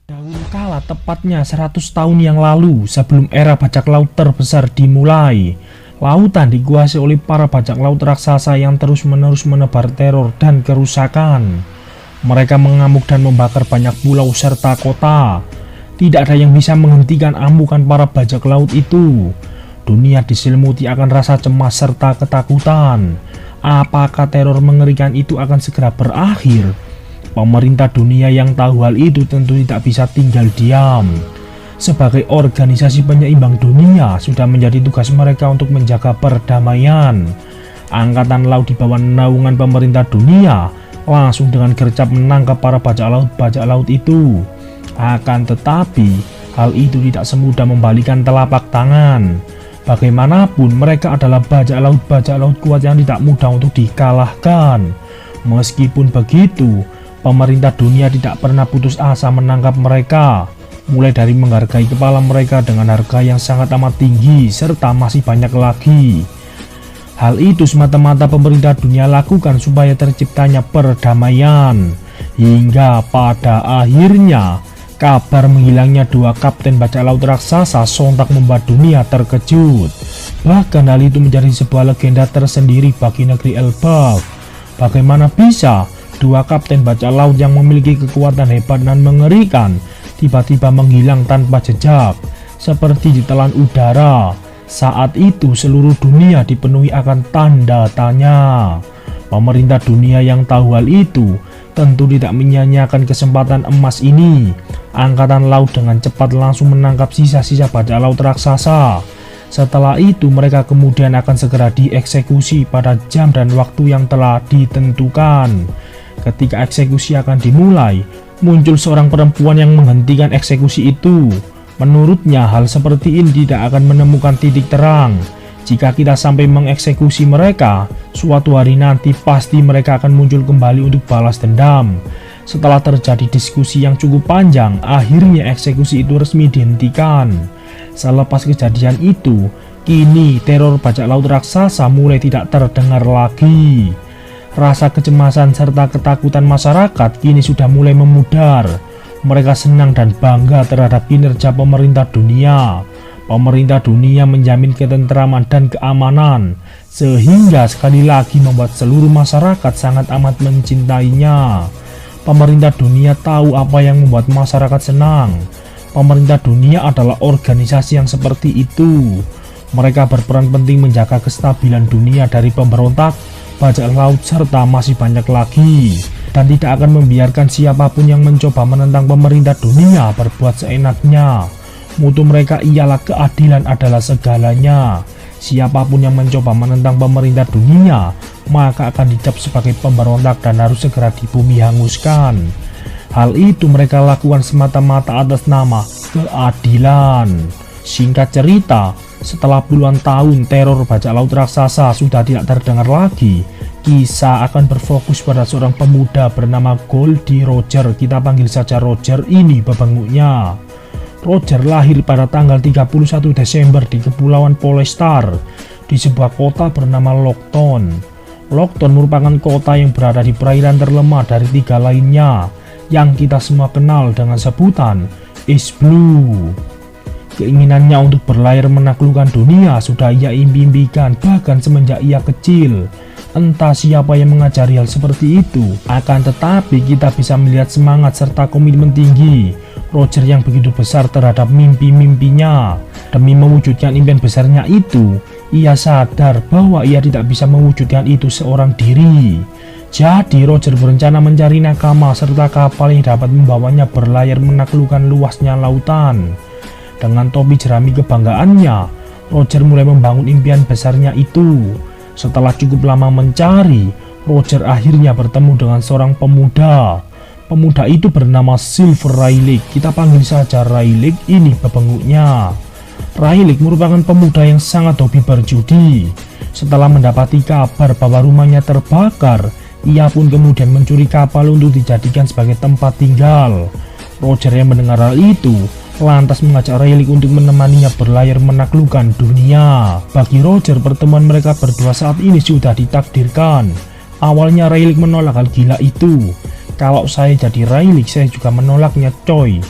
Dahulu kala, tepatnya 100 tahun yang lalu, sebelum era bajak laut terbesar dimulai, lautan dikuasai oleh para bajak laut raksasa yang terus-menerus menebar teror dan kerusakan. Mereka mengamuk dan membakar banyak pulau serta kota. Tidak ada yang bisa menghentikan amukan para bajak laut itu. Dunia diselimuti akan rasa cemas serta ketakutan. Apakah teror mengerikan itu akan segera berakhir? Pemerintah dunia yang tahu hal itu tentu tidak bisa tinggal diam. Sebagai organisasi penyeimbang dunia, sudah menjadi tugas mereka untuk menjaga perdamaian. Angkatan laut di bawah naungan pemerintah dunia langsung dengan gercep menangkap para bajak laut itu. Akan tetapi, hal itu tidak semudah membalikan telapak tangan. Bagaimanapun, mereka adalah bajak laut kuat yang tidak mudah untuk dikalahkan. Meskipun begitu, pemerintah dunia tidak pernah putus asa menangkap mereka, mulai dari menghargai kepala mereka dengan harga yang sangat amat tinggi, serta masih banyak lagi. Hal itu semata-mata pemerintah dunia lakukan supaya terciptanya perdamaian. Hingga pada akhirnya, kabar menghilangnya 2 kapten bajak laut raksasa sontak membuat dunia terkejut. Bahkan hal itu menjadi sebuah legenda tersendiri bagi negeri Elbaf. Bagaimana bisa 2 kapten bajak laut yang memiliki kekuatan hebat dan mengerikan tiba-tiba menghilang tanpa jejak, seperti ditelan udara? Saat itu seluruh dunia dipenuhi akan tanda tanya. Pemerintah dunia yang tahu hal itu tentu tidak menyia-nyiakan kesempatan emas ini. Angkatan laut dengan cepat langsung menangkap sisa-sisa bajak laut raksasa. Setelah itu mereka kemudian akan segera dieksekusi pada jam dan waktu yang telah ditentukan. Ketika eksekusi akan dimulai, muncul seorang perempuan yang menghentikan eksekusi itu. Menurutnya, hal seperti ini tidak akan menemukan titik terang. Jika kita sampai mengeksekusi mereka, suatu hari nanti pasti mereka akan muncul kembali untuk balas dendam. Setelah terjadi diskusi yang cukup panjang, akhirnya eksekusi itu resmi dihentikan. Selepas kejadian itu, kini teror bajak laut raksasa mulai tidak terdengar lagi. Rasa kecemasan serta ketakutan masyarakat kini sudah mulai memudar. Mereka senang dan bangga terhadap kinerja pemerintah dunia. Pemerintah dunia menjamin ketentraman dan keamanan, sehingga sekali lagi membuat seluruh masyarakat sangat amat mencintainya. Pemerintah dunia tahu apa yang membuat masyarakat senang. Pemerintah dunia adalah organisasi yang seperti itu. Mereka berperan penting menjaga kestabilan dunia dari pemberontak, bajak laut, serta masih banyak lagi, dan tidak akan membiarkan siapapun yang mencoba menentang pemerintah dunia berbuat seenaknya. Mutu mereka ialah keadilan adalah segalanya. Siapapun yang mencoba menentang pemerintah dunia, maka akan dicap sebagai pemberontak dan harus segera dibumi hanguskan. Hal itu mereka lakukan semata-mata atas nama keadilan. Singkat cerita, setelah puluhan tahun teror bajak laut raksasa sudah tidak terdengar lagi, kisah akan berfokus pada seorang pemuda bernama Goldie Roger. Kita panggil saja Roger, ini bebenguknya. Roger lahir pada tanggal 31 Desember di Kepulauan Polestar, di sebuah kota bernama Lockton. Lockton merupakan kota yang berada di perairan terlemah dari 3 lainnya, yang kita semua kenal dengan sebutan East Blue. Keinginannya untuk berlayar menaklukkan dunia sudah ia impikan bahkan semenjak ia kecil. Entah siapa yang mengajari hal seperti itu, akan tetapi kita bisa melihat semangat serta komitmen tinggi Roger yang begitu besar terhadap mimpi-mimpinya. Demi mewujudkan impian besarnya itu, ia sadar bahwa ia tidak bisa mewujudkan itu seorang diri. Jadi Roger berencana mencari nakama serta kapal yang dapat membawanya berlayar menaklukkan luasnya lautan. Dengan topi jerami kebanggaannya, Roger mulai membangun impian besarnya itu. Setelah cukup lama mencari, Roger akhirnya bertemu dengan seorang pemuda. Pemuda itu bernama Silver Rayleigh. Kita panggil saja Rayleigh, ini pebenguknya. Rayleigh merupakan pemuda yang sangat hobi berjudi. Setelah mendapati kabar bahwa rumahnya terbakar, ia pun kemudian mencuri kapal untuk dijadikan sebagai tempat tinggal. Roger yang mendengar hal itu lantas mengajak Rayleigh untuk menemaninya berlayar menaklukkan dunia. Bagi Roger, pertemuan mereka berdua saat ini sudah ditakdirkan. Awalnya Rayleigh menolak hal gila itu. Kalau saya jadi Rayleigh, saya juga menolaknya, coy.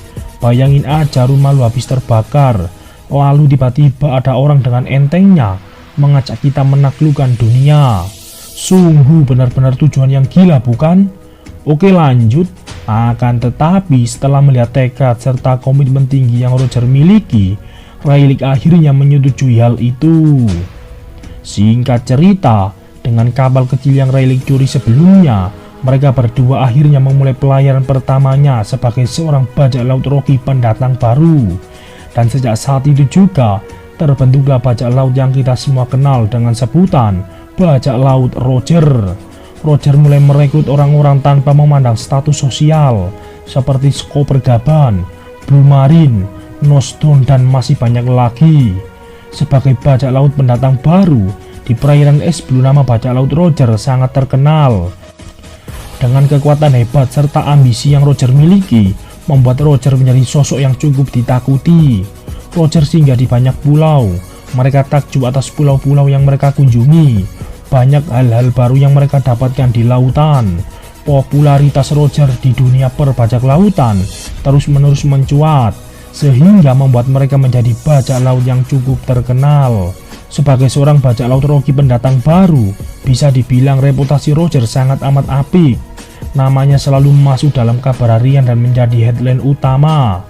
Bayangin aja rumah lu habis terbakar, lalu tiba-tiba ada orang dengan entengnya mengajak kita menaklukkan dunia. Sungguh benar-benar tujuan yang gila, bukan? Oke, lanjut. Akan tetapi setelah melihat tekad serta komitmen tinggi yang Roger miliki, Rayleigh akhirnya menyetujui hal itu. Singkat cerita, dengan kapal kecil yang Rayleigh curi sebelumnya, mereka berdua akhirnya memulai pelayaran pertamanya sebagai seorang bajak laut Rocky pendatang baru. Dan sejak saat itu juga terbentuklah bajak laut yang kita semua kenal dengan sebutan bajak laut Roger. Roger mulai merekrut orang-orang tanpa memandang status sosial seperti Skipper Gaban, Blue Marine, Nosdon, dan masih banyak lagi. Sebagai bajak laut pendatang baru di perairan es Blue, nama bajak laut Roger sangat terkenal. Dengan kekuatan hebat serta ambisi yang Roger miliki, membuat Roger menjadi sosok yang cukup ditakuti. Roger singgah di banyak pulau. Mereka takjub atas pulau-pulau yang mereka kunjungi. Banyak hal-hal baru yang mereka dapatkan di lautan. Popularitas Roger di dunia perbajak lautan terus-menerus mencuat, sehingga membuat mereka menjadi bajak laut yang cukup terkenal. Sebagai seorang bajak laut Rocky pendatang baru, bisa dibilang reputasi Roger sangat amat apik. Namanya selalu masuk dalam kabar harian dan menjadi headline utama.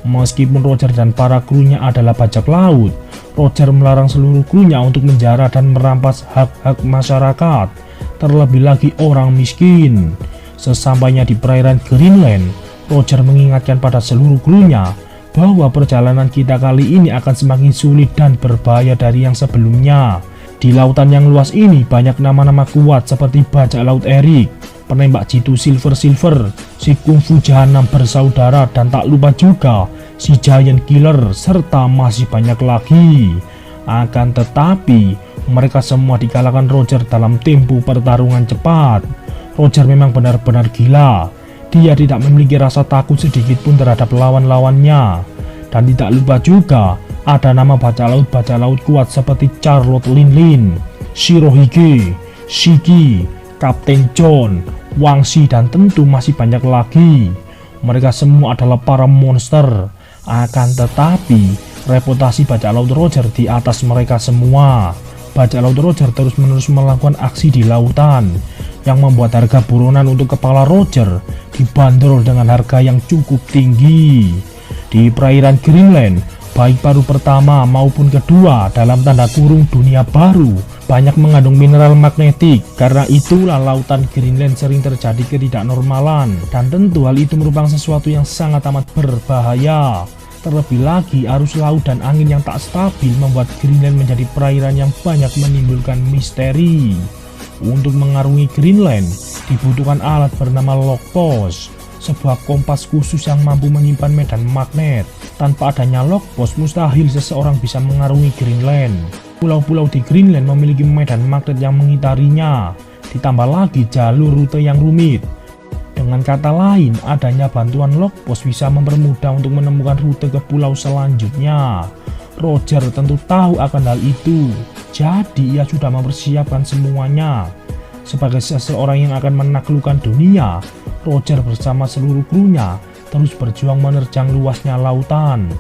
Meskipun Roger dan para krunya adalah bajak laut, Roger melarang seluruh krunya untuk menjara dan merampas hak-hak masyarakat, terlebih lagi orang miskin. Sesampainya di perairan Greenland, Roger mengingatkan pada seluruh krunya bahwa perjalanan kita kali ini akan semakin sulit dan berbahaya dari yang sebelumnya. Di lautan yang luas ini banyak nama-nama kuat seperti bajak laut Eric, penembak jitu Silver, si kungfu jahanam bersaudara, dan tak lupa juga si Giant Killer, serta masih banyak lagi. Akan tetapi mereka semua dikalahkan Roger dalam tempo pertarungan cepat. Roger memang benar-benar gila. Dia tidak memiliki rasa takut sedikit pun terhadap lawan-lawannya. Dan tidak lupa juga ada nama bajak laut kuat seperti Charlotte Lin, Shirohige, Shiki, Kapten John, Wangshi, dan tentu masih banyak lagi. Mereka semua adalah para monster. Akan tetapi reputasi bajak laut Roger di atas mereka semua. Bajak laut Roger terus-menerus melakukan aksi di lautan, yang membuat harga buronan untuk kepala Roger dibanderol dengan harga yang cukup tinggi. Di perairan Greenland, baik paruh pertama maupun kedua dalam tanda kurung dunia baru, banyak mengandung mineral magnetik. Karena itulah lautan Greenland sering terjadi ketidaknormalan, dan tentu hal itu merupakan sesuatu yang sangat amat berbahaya. Terlebih lagi arus laut dan angin yang tak stabil membuat Greenland menjadi perairan yang banyak menimbulkan misteri. Untuk mengarungi Greenland dibutuhkan alat bernama logpost, sebuah kompas khusus yang mampu menyimpan medan magnet. Tanpa adanya logpost, mustahil seseorang bisa mengarungi Greenland. Pulau-pulau di Greenland memiliki medan magnet yang mengitarinya, ditambah lagi jalur rute yang rumit. Dengan kata lain, adanya bantuan logpost bisa mempermudah untuk menemukan rute ke pulau selanjutnya. Roger tentu tahu akan hal itu, jadi ia sudah mempersiapkan semuanya. Sebagai seseorang yang akan menaklukkan dunia, Roger bersama seluruh krunya terus berjuang menerjang luasnya lautan.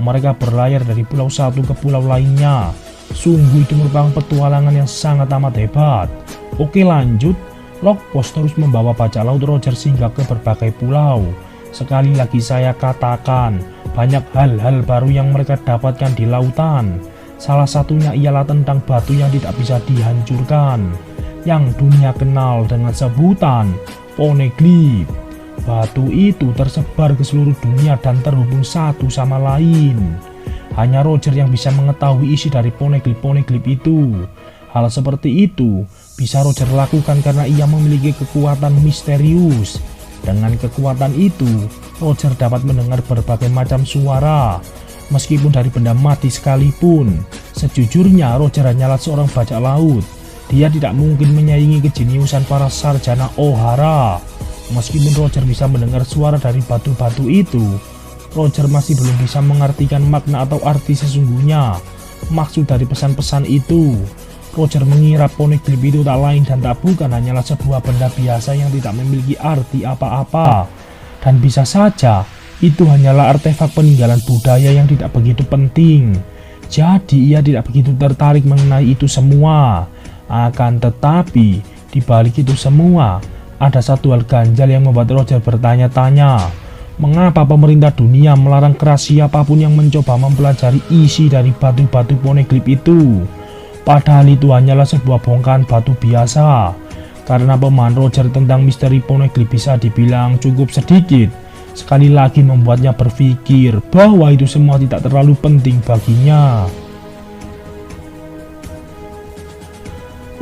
Mereka berlayar dari pulau satu ke pulau lainnya. Sungguh itu merupakan petualangan yang sangat amat hebat. Oke, lanjut. Logpost terus membawa bajak laut Roger singgah ke berbagai pulau. Sekali lagi saya katakan, banyak hal-hal baru yang mereka dapatkan di lautan. Salah satunya ialah tentang batu yang tidak bisa dihancurkan, yang dunia kenal dengan sebutan poneglyph. Batu itu tersebar ke seluruh dunia dan terhubung satu sama lain. Hanya Roger yang bisa mengetahui isi dari poneglyph itu. Hal seperti itu bisa Roger lakukan karena ia memiliki kekuatan misterius. Dengan kekuatan itu, Roger dapat mendengar berbagai macam suara, meskipun dari benda mati sekalipun. Sejujurnya, Roger hanyalah seorang bajak laut. Dia tidak mungkin menyaingi kejeniusan para sarjana O'Hara. Meskipun Roger bisa mendengar suara dari batu-batu itu, Roger masih belum bisa mengartikan makna atau arti sesungguhnya. Maksud dari pesan-pesan itu, Roger mengira poneglyph itu tak lain dan tak bukan hanyalah sebuah benda biasa yang tidak memiliki arti apa-apa. Dan bisa saja, itu hanyalah artefak peninggalan budaya yang tidak begitu penting. Jadi ia tidak begitu tertarik mengenai itu semua. Akan tetapi, di balik itu semua, ada satu hal ganjal yang membuat Roger bertanya-tanya. Mengapa pemerintah dunia melarang keras siapapun yang mencoba mempelajari isi dari batu-batu poneglyph itu? Padahal itu hanyalah sebuah bongkahan batu biasa. Karena pemahaman Roger tentang misteri poneglyph bisa dibilang cukup sedikit, sekali lagi membuatnya berpikir bahwa itu semua tidak terlalu penting baginya.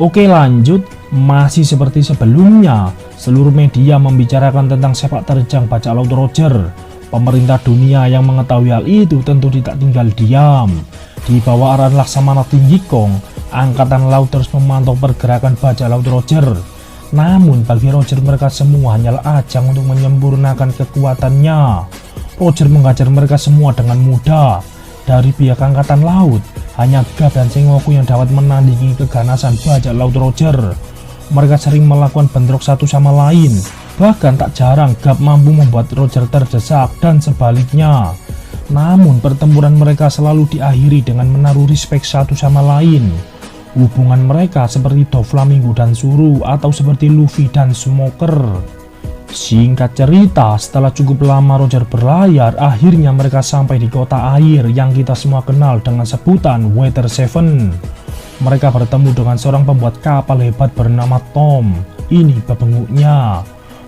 Oke, lanjut. Masih seperti sebelumnya, seluruh media membicarakan tentang sepak terjang bajak laut Roger. Pemerintah dunia yang mengetahui hal itu tentu tidak tinggal diam. Di bawah arahan Laksamana Tinggi Kong, Angkatan Laut terus memantau pergerakan bajak laut Roger. Namun bagi Roger, mereka semua hanyalah ajang untuk menyempurnakan kekuatannya. Roger menghajar mereka semua dengan mudah. Dari pihak Angkatan Laut, hanya Garp dan Sengoku yang dapat menandingi keganasan bajak laut Roger. Mereka sering melakukan bentrok satu sama lain. Bahkan tak jarang Garp mampu membuat Roger terdesak dan sebaliknya. Namun pertempuran mereka selalu diakhiri dengan menaruh respek satu sama lain. Hubungan mereka seperti Doflamingo dan Zoro atau seperti Luffy dan Smoker. Singkat cerita, setelah cukup lama Roger berlayar, akhirnya mereka sampai di kota air yang kita semua kenal dengan sebutan Water Seven. Mereka bertemu dengan seorang pembuat kapal hebat bernama Tom. Ini bebenguknya.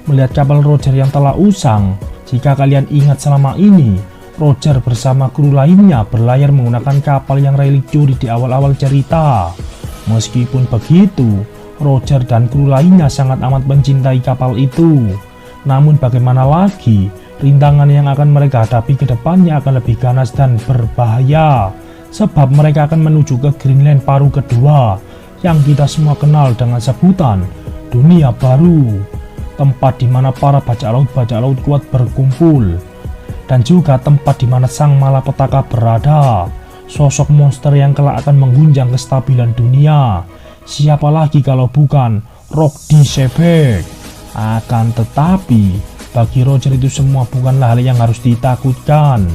Melihat kapal Roger yang telah usang, jika kalian ingat selama ini, Roger bersama kru lainnya berlayar menggunakan kapal yang relik curi di awal-awal cerita. Meskipun begitu, Roger dan kru lainnya sangat amat mencintai kapal itu. Namun bagaimana lagi, rintangan yang akan mereka hadapi ke depannya akan lebih ganas dan berbahaya. Sebab mereka akan menuju ke Greenland paruh kedua, yang kita semua kenal dengan sebutan Dunia Baru. Tempat di mana para bajak laut kuat berkumpul. Dan juga tempat di mana sang malapetaka berada. Sosok monster yang kelak akan mengguncang kestabilan dunia. Siapa lagi kalau bukan Rock D. Shebeck. Akan tetapi, bagi Roger itu semua bukanlah hal yang harus ditakutkan.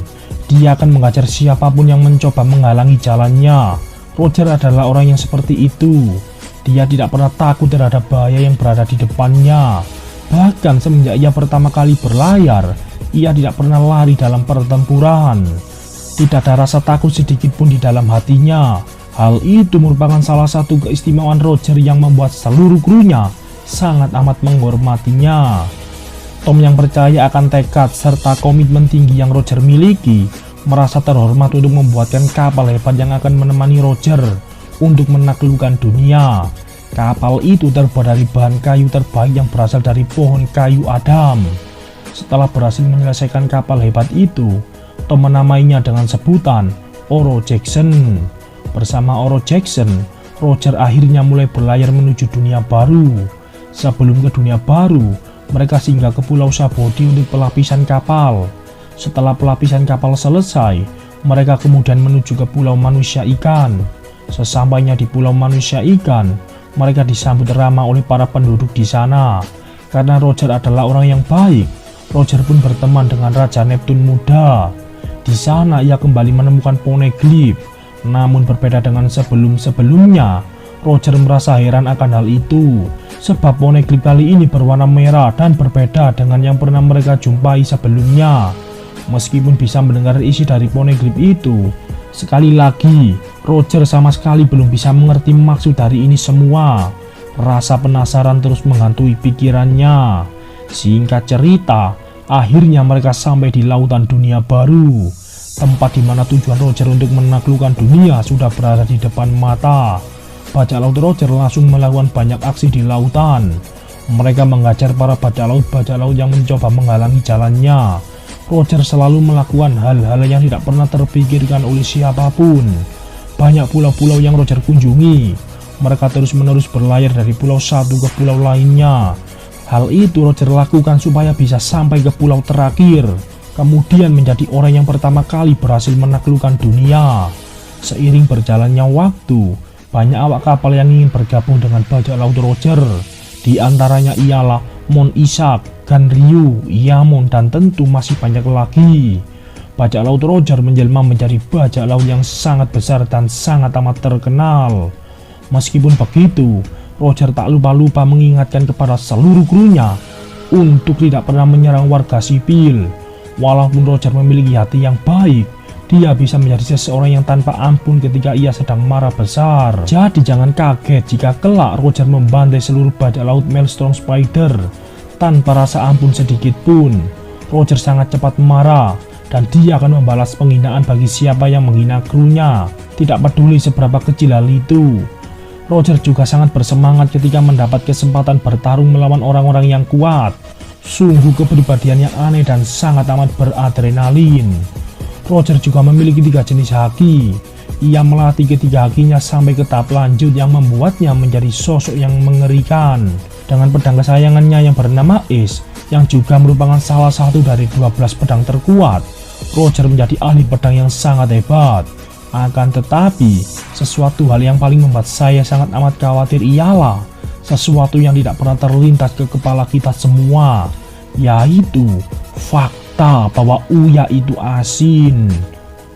Dia akan menghajar siapapun yang mencoba menghalangi jalannya. Roger adalah orang yang seperti itu. Dia tidak pernah takut terhadap bahaya yang berada di depannya. Bahkan semenjak ia pertama kali berlayar, ia tidak pernah lari dalam pertempuran. Tidak ada rasa takut sedikit pun di dalam hatinya. Hal itu merupakan salah satu keistimewaan Roger yang membuat seluruh krunya sangat amat menghormatinya. Tom yang percaya akan tekad serta komitmen tinggi yang Roger miliki, merasa terhormat untuk membuatkan kapal hebat yang akan menemani Roger untuk menaklukkan dunia. Kapal itu terbuat dari bahan kayu terbaik yang berasal dari pohon kayu Adam. Setelah berhasil menyelesaikan kapal hebat itu, Tom menamainya dengan sebutan Oro Jackson. Bersama Oro Jackson, Roger akhirnya mulai berlayar menuju dunia baru. Sebelum ke dunia baru, mereka singgah ke Pulau Sabodi untuk pelapisan kapal. Setelah pelapisan kapal selesai, mereka kemudian menuju ke Pulau Manusia Ikan. Sesampainya di Pulau Manusia Ikan, mereka disambut ramah oleh para penduduk di sana. Karena Roger adalah orang yang baik, Roger pun berteman dengan Raja Neptune muda. Di sana ia kembali menemukan poneglyph. Namun berbeda dengan sebelum-sebelumnya, Roger merasa heran akan hal itu. Sebab poneglyph kali ini berwarna merah dan berbeda dengan yang pernah mereka jumpai sebelumnya. Meskipun bisa mendengar isi dari poneglyph itu, sekali lagi Roger sama sekali belum bisa mengerti maksud dari ini semua. Rasa penasaran terus menghantui pikirannya. Singkat cerita, akhirnya mereka sampai di lautan dunia baru. Tempat di mana tujuan Roger untuk menaklukkan dunia sudah berada di depan mata. Bajak laut Roger langsung melakukan banyak aksi di lautan. Mereka mengajar para bajak laut yang mencoba menghalangi jalannya. Roger selalu melakukan hal-hal yang tidak pernah terpikirkan oleh siapapun. Banyak pulau-pulau yang Roger kunjungi. Mereka terus-menerus berlayar dari pulau satu ke pulau lainnya. Hal itu Roger lakukan supaya bisa sampai ke pulau terakhir, kemudian menjadi orang yang pertama kali berhasil menaklukkan dunia. Seiring berjalannya waktu, banyak awak kapal yang ingin bergabung dengan bajak laut Roger. Di antaranya ialah Mon Ishak, Ganryu, Yaemon, dan tentu masih banyak lagi. Bajak laut Roger menjelma menjadi bajak laut yang sangat besar dan sangat amat terkenal. Meskipun begitu, Roger tak lupa-lupa mengingatkan kepada seluruh krunya untuk tidak pernah menyerang warga sipil. Walaupun Roger memiliki hati yang baik, dia bisa menjadi seseorang yang tanpa ampun ketika ia sedang marah besar. Jadi jangan kaget jika kelak Roger membantai seluruh bajak laut Maelstrom Spider tanpa rasa ampun sedikit pun. Roger sangat cepat marah, dan dia akan membalas penghinaan bagi siapa yang menghina krunya, tidak peduli seberapa kecil hal itu. Roger juga sangat bersemangat ketika mendapat kesempatan bertarung melawan orang-orang yang kuat. Sungguh kepribadian yang aneh dan sangat amat beradrenalin. Roger juga memiliki 3 jenis haki. Ia melatih ketiga hakinya sampai ke tahap lanjut yang membuatnya menjadi sosok yang mengerikan. Dengan pedang kesayangannya yang bernama Ace, yang juga merupakan salah satu dari 12 pedang terkuat, Roger menjadi ahli pedang yang sangat hebat. Akan tetapi, sesuatu hal yang paling membuat saya sangat amat khawatir ialah sesuatu yang tidak pernah terlintas ke kepala kita semua, yaitu fakta bahwa Uya itu asin.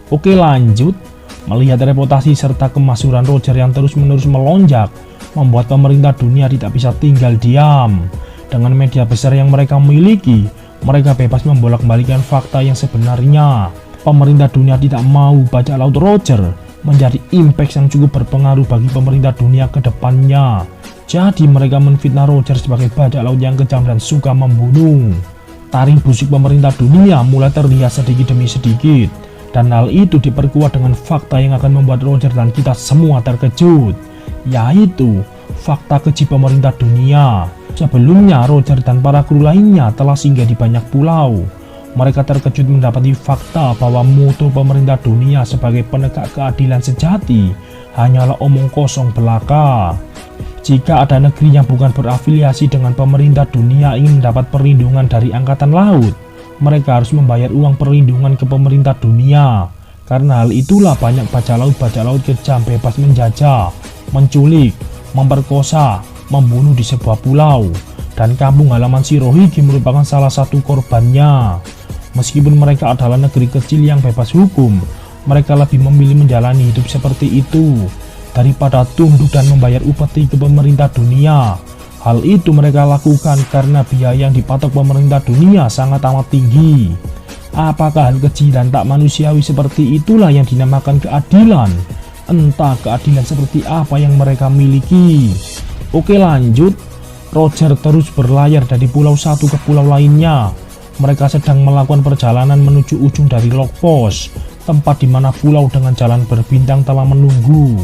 Oke, lanjut. Melihat reputasi serta kemasyhuran Roger yang terus-menerus melonjak, membuat pemerintah dunia tidak bisa tinggal diam. Dengan media besar yang mereka miliki, mereka bebas membolak-balikan fakta yang sebenarnya. Pemerintah dunia tidak mau bajak laut Roger menjadi impact yang cukup berpengaruh bagi pemerintah dunia ke depannya. Jadi mereka menfitnah Roger sebagai bajak laut yang kejam dan suka membunuh. Taring busuk pemerintah dunia mulai terlihat sedikit demi sedikit, dan hal itu diperkuat dengan fakta yang akan membuat Roger dan kita semua terkejut, yaitu fakta keji pemerintah dunia. Sebelumnya Roger dan para kru lainnya telah singgah di banyak pulau. Mereka terkejut mendapati fakta bahwa moto pemerintah dunia sebagai penegak keadilan sejati hanyalah omong kosong belaka. Jika ada negeri yang bukan berafiliasi dengan pemerintah dunia ingin mendapat perlindungan dari angkatan laut, mereka harus membayar uang perlindungan ke pemerintah dunia. Karena hal itulah banyak bajak laut kejam bebas menjajah, menculik, memperkosa, membunuh di sebuah pulau. Dan kampung halaman Shirohige merupakan salah satu korbannya. Meskipun mereka adalah negeri kecil yang bebas hukum, mereka lebih memilih menjalani hidup seperti itu daripada tunduk dan membayar upeti ke pemerintah dunia. Hal itu mereka lakukan karena biaya yang dipatok pemerintah dunia sangat amat tinggi. Apakah hal keji dan tak manusiawi seperti itulah yang dinamakan keadilan? Entah keadilan seperti apa yang mereka miliki. Oke, lanjut. Roger terus berlayar dari pulau satu ke pulau lainnya. Mereka sedang melakukan perjalanan menuju ujung dari Log Post, tempat di mana pulau dengan jalan berbintang telah menunggu.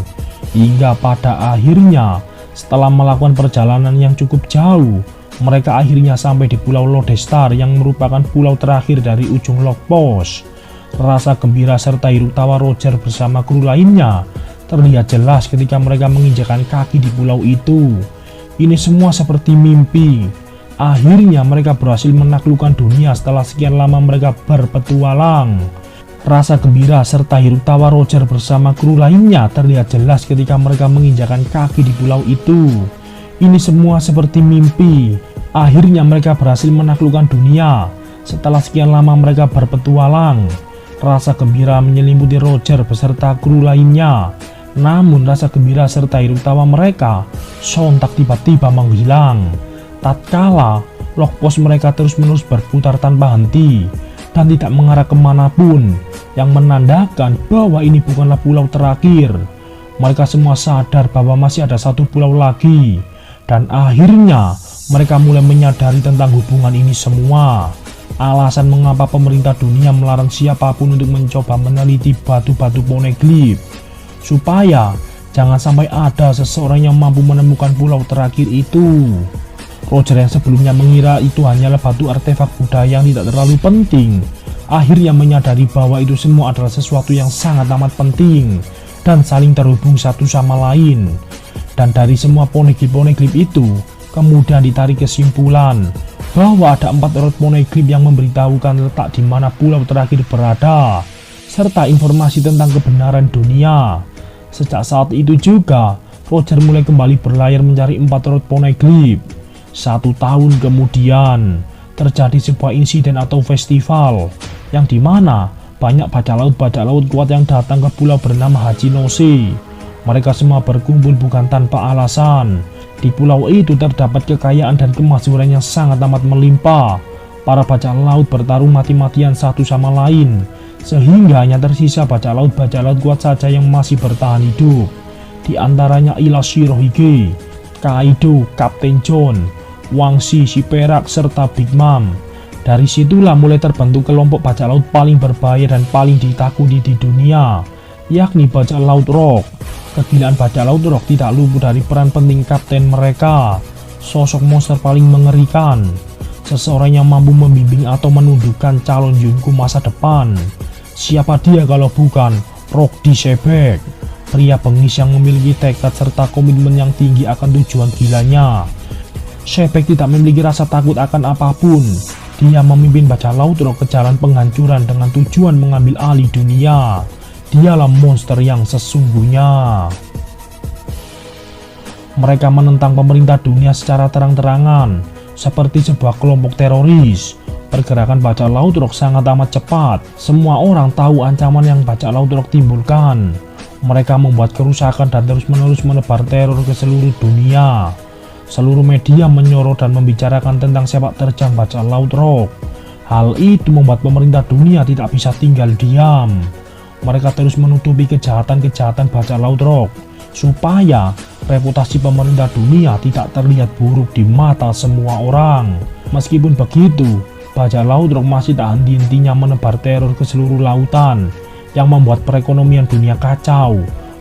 Hingga pada akhirnya, setelah melakukan perjalanan yang cukup jauh, mereka akhirnya sampai di pulau Lodestar yang merupakan pulau terakhir dari ujung Log Post. Rasa gembira serta hiru tawa Roger bersama kru lainnya terlihat jelas ketika mereka menginjakan kaki di pulau itu. Ini semua seperti mimpi. Akhirnya mereka berhasil menaklukkan dunia setelah sekian lama mereka berpetualang. Rasa gembira serta hiru tawa Roger bersama kru lainnya terlihat jelas ketika mereka menginjakan kaki di pulau itu. Ini semua seperti mimpi. Akhirnya mereka berhasil menaklukkan dunia setelah sekian lama mereka berpetualang. Rasa gembira menyelimuti Roger beserta kru lainnya. Namun rasa gembira serta hiru tawa mereka sontak tiba-tiba menghilang. Tatkala Log Post mereka terus-menerus berputar tanpa henti dan tidak mengarah kemanapun, yang menandakan bahwa ini bukanlah pulau terakhir. Mereka semua sadar bahwa masih ada satu pulau lagi, dan akhirnya mereka mulai menyadari tentang hubungan ini semua. alasan mengapa pemerintah dunia melarang siapapun untuk mencoba meneliti batu-batu poneglyph, supaya jangan sampai ada seseorang yang mampu menemukan pulau terakhir itu. Roger yang sebelumnya mengira itu hanyalah batu artefak budaya yang tidak terlalu penting, akhirnya menyadari bahwa itu semua adalah sesuatu yang sangat amat penting dan saling terhubung satu sama lain. Dan dari semua poneglyph itu, kemudian ditarik kesimpulan bahwa ada 4 raut poneglyph yang memberitahukan letak di mana pulau terakhir berada, serta informasi tentang kebenaran dunia. Sejak saat itu juga, Roger mulai kembali berlayar mencari 4 raut poneglyph. 1 tahun kemudian, terjadi sebuah insiden atau festival, yang dimana banyak bajak laut kuat yang datang ke pulau bernama Hachinohe. Mereka semua berkumpul bukan tanpa alasan. Di pulau itu terdapat kekayaan dan kemakmuran yang sangat amat melimpah. Para bajak laut bertarung mati-matian satu sama lain, sehingga hanya tersisa bajak laut kuat saja yang masih bertahan hidup. Di antaranya Ila Shirohige, Kaido, Kapten John, Wang Shi, si Perak, serta Big Mom. Dari situlah mulai terbentuk kelompok bajak laut paling berbahaya dan paling ditakuti di dunia, yakni bajak laut Rock. Kegilaan bajak laut Rock tidak luput dari peran penting kapten mereka, sosok monster paling mengerikan, seseorang yang mampu membimbing atau menundukkan calon Yonko masa depan. Siapa dia kalau bukan Rock D. Shebeck, pria bengis yang memiliki tekad serta komitmen yang tinggi akan tujuan gilanya. Shebeck tidak memiliki rasa takut akan apapun. Dia memimpin bajak laut Rock ke jalan penghancuran dengan tujuan mengambil alih dunia. Dialah monster yang sesungguhnya. Mereka menentang pemerintah dunia secara terang-terangan, seperti sebuah kelompok teroris. Pergerakan bajak laut Rock sangat amat cepat. Semua orang tahu ancaman yang bajak laut Rock timbulkan. Mereka membuat kerusakan dan terus-menerus menebar teror ke seluruh dunia. Seluruh media menyorot dan membicarakan tentang sepak terjang bajak laut Rock. Hal itu membuat pemerintah dunia tidak bisa tinggal diam. Mereka terus menutupi kejahatan-kejahatan bajak laut Rock, supaya reputasi pemerintah dunia tidak terlihat buruk di mata semua orang. Meskipun begitu, bajak laut Rock masih tak henti-hentinya menebar teror ke seluruh lautan, yang membuat perekonomian dunia kacau.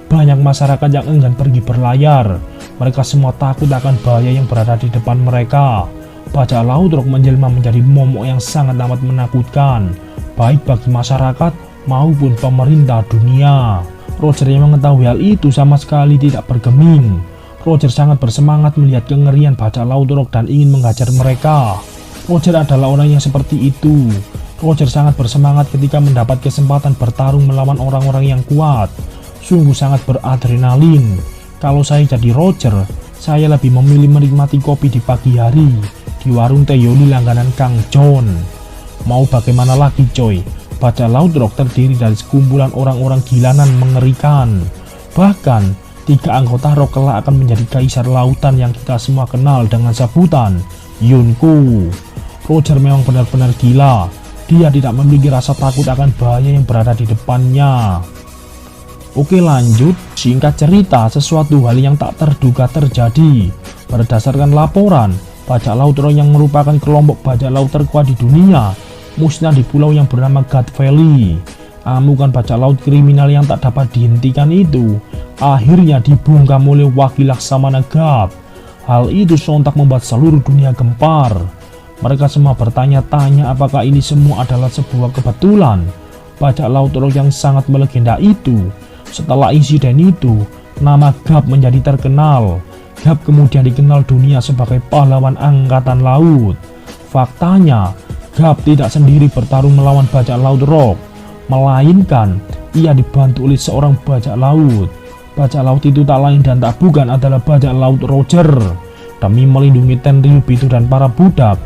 Banyak masyarakat yang enggan pergi berlayar. Mereka semua takut akan bahaya yang berada di depan mereka. Bajak laut Rock menjelma menjadi momok yang sangat amat menakutkan, baik bagi masyarakat maupun pemerintah dunia. Roger yang mengetahui hal itu sama sekali tidak bergeming. Roger sangat bersemangat melihat kengerian bajak laut Rock dan ingin menghajar mereka. Roger adalah orang yang seperti itu. Roger sangat bersemangat ketika mendapat kesempatan bertarung melawan orang-orang yang kuat. Sungguh sangat beradrenalin. Kalau saya jadi Roger, saya lebih memilih menikmati kopi di pagi hari di warung teh Yoli langganan Kang John. Mau bagaimana lagi coy? Bajak laut Rock terdiri dari sekumpulan orang-orang gilanan mengerikan. Bahkan 3 anggota Rock kelak akan menjadi kaisar lautan yang kita semua kenal dengan sebutan Yonko. Roger memang benar-benar gila. Dia tidak memiliki rasa takut akan bahaya yang berada di depannya. Oke lanjut, singkat cerita sesuatu hal yang tak terduga terjadi. Berdasarkan laporan, bajak laut Rock yang merupakan kelompok bajak laut terkuat di dunia musnah di pulau yang bernama God Valley. Amukan bajak laut kriminal yang tak dapat dihentikan itu akhirnya dibungkam oleh wakil Laksamana God. Hal itu sontak membuat seluruh dunia gempar. Mereka semua bertanya-tanya apakah ini semua adalah sebuah kebetulan. Bajak laut Rock yang sangat melegenda itu, setelah insiden itu, nama Gap menjadi terkenal. Gap kemudian dikenal dunia sebagai pahlawan angkatan laut. Faktanya, Gap tidak sendiri bertarung melawan bajak laut Rock, melainkan ia dibantu oleh seorang bajak laut. Bajak laut itu tak lain dan tak bukan adalah bajak laut Roger. Demi melindungi Tenryubito dan para budak,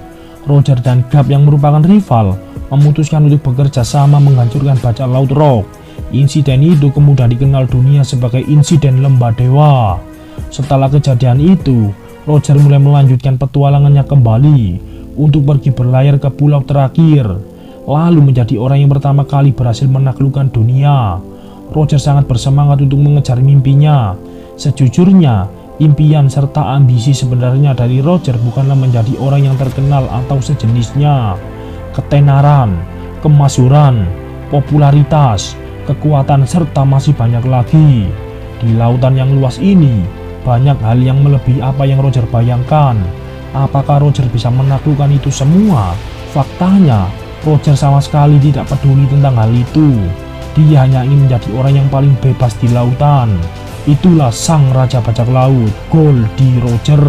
Roger dan Gap yang merupakan rival memutuskan untuk bekerja sama menghancurkan bajak laut Rock. Insiden itu kemudian dikenal dunia sebagai insiden Lembah Dewa. Setelah kejadian itu, Roger mulai melanjutkan petualangannya kembali untuk pergi berlayar ke pulau terakhir, lalu menjadi orang yang pertama kali berhasil menaklukkan dunia. Roger sangat bersemangat untuk mengejar mimpinya. Sejujurnya, impian serta ambisi sebenarnya dari Roger bukanlah menjadi orang yang terkenal atau sejenisnya. ketenaran, kemasyhuran, popularitas, kekuatan, serta masih banyak lagi. Di lautan yang luas ini, banyak hal yang melebihi apa yang Roger bayangkan. Apakah Roger bisa menaklukkan itu semua? Faktanya, Roger sama sekali tidak peduli tentang hal itu. Dia hanya ingin menjadi orang yang paling bebas di lautan. Itulah sang Raja Bajak Laut, Goldie Roger.